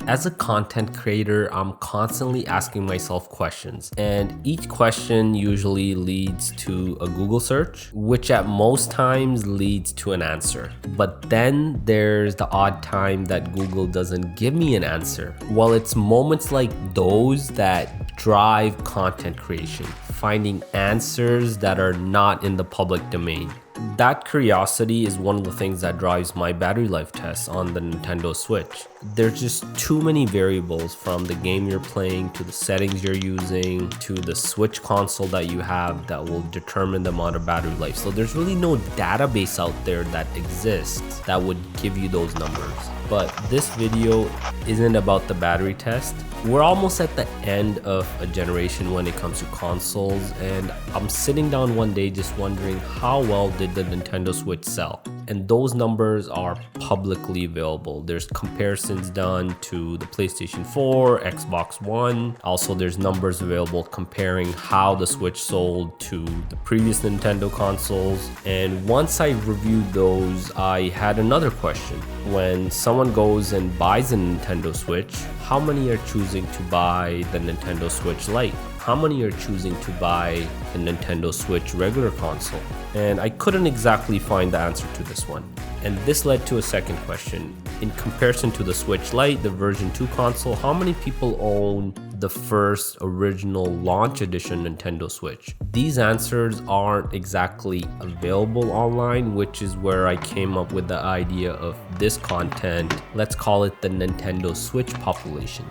As a content creator, I'm constantly asking myself questions, and each question usually leads to a Google search, which at most times leads to an answer. But then there's the odd time that Google doesn't give me an answer. Well, it's moments like those that drive content creation, finding answers that are not in the public domain. That curiosity is one of the things that drives my battery life tests on the Nintendo Switch. There's just too many variables, from the game you're playing to the settings you're using to the Switch console that you have, that will determine the amount of battery life. So there's really no database out there that exists that would give you those numbers. But this video isn't about the battery test. We're almost at the end of a generation when it comes to consoles, and I'm sitting down one day just wondering how well did the Nintendo Switch sell? And those numbers are publicly available. There's comparisons done to the PlayStation 4, Xbox One. Also, there's numbers available comparing how the Switch sold to the previous Nintendo consoles. And once I reviewed those, I had another question. When someone goes and buys a Nintendo Switch, how many are choosing to buy the Nintendo Switch Lite? How many are choosing to buy the Nintendo Switch regular console? And I couldn't exactly find the answer to this one. And this led to a second question. In comparison to the Switch Lite, the version 2 console, how many people own the first original launch edition Nintendo Switch? These answers aren't exactly available online, which is where I came up with the idea of this content. Let's call it the Nintendo Switch population.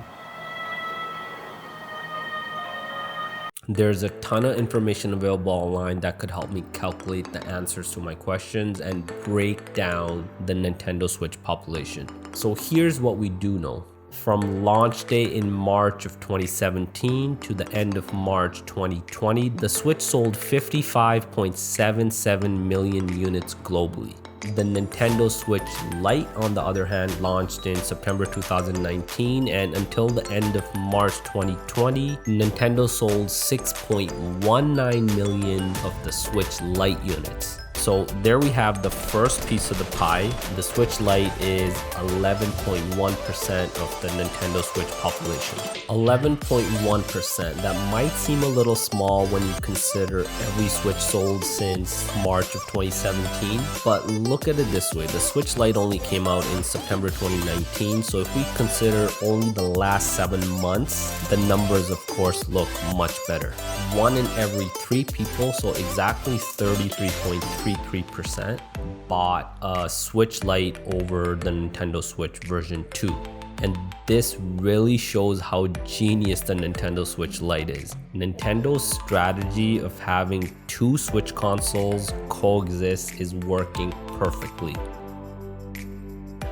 There's a ton of information available online that could help me calculate the answers to my questions and break down the Nintendo Switch population. So here's what we do know. From launch day in March of 2017 to the end of March 2020, the Switch sold 55.77 million units globally. The Nintendo Switch Lite, on the other hand, launched in September 2019, and until the end of March 2020, Nintendo sold 6.19 million of the Switch Lite units. So there we have the first piece of the pie. The Switch Lite is 11.1% of the Nintendo Switch population. 11.1%. That might seem a little small when you consider every Switch sold since March of 2017. But look at it this way. The Switch Lite only came out in September 2019. So if we consider only the last 7 months, the numbers of course look much better. 1 in every 3 people, so exactly 33.33%, bought a Switch Lite over the Nintendo Switch version 2. And this really shows how genius the Nintendo Switch Lite is. Nintendo's strategy of having 2 Switch consoles coexist is working perfectly.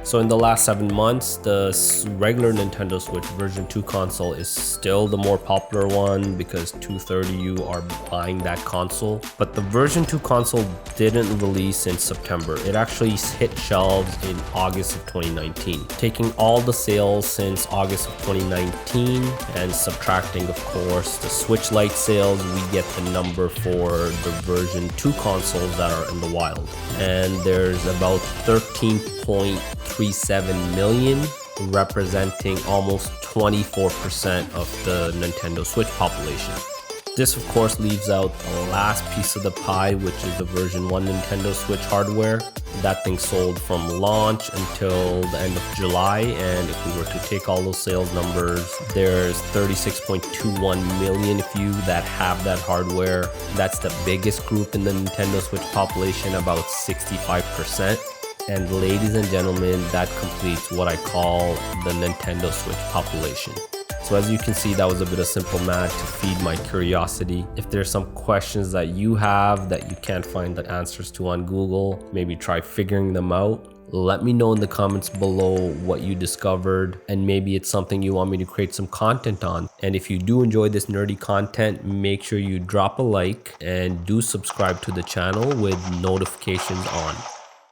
So in the last 7 months, the regular Nintendo Switch version 2 console is still the more popular one because 2/3 of you are buying that console. But the version 2 console didn't release in September. It actually hit shelves in August of 2019. Taking all the sales since August of 2019 and subtracting, of course, the Switch Lite sales, we get the number for the version 2 consoles that are in the wild. And there's about 13.37 million, representing almost 24% of the Nintendo Switch population. This of course leaves out the last piece of the pie, which is the version 1 Nintendo Switch hardware. That thing sold from launch until the end of July, and if we were to take all those sales numbers, there's 36.21 million of you that have that hardware. That's the biggest group in the Nintendo Switch population, about 65%. And ladies and gentlemen, that completes what I call the Nintendo Switch population. So as you can see, that was a bit of simple math to feed my curiosity. If there's some questions that you have that you can't find the answers to on Google, maybe try figuring them out. Let me know in the comments below what you discovered, and maybe it's something you want me to create some content on. And if you do enjoy this nerdy content, make sure you drop a like and do subscribe to the channel with notifications on.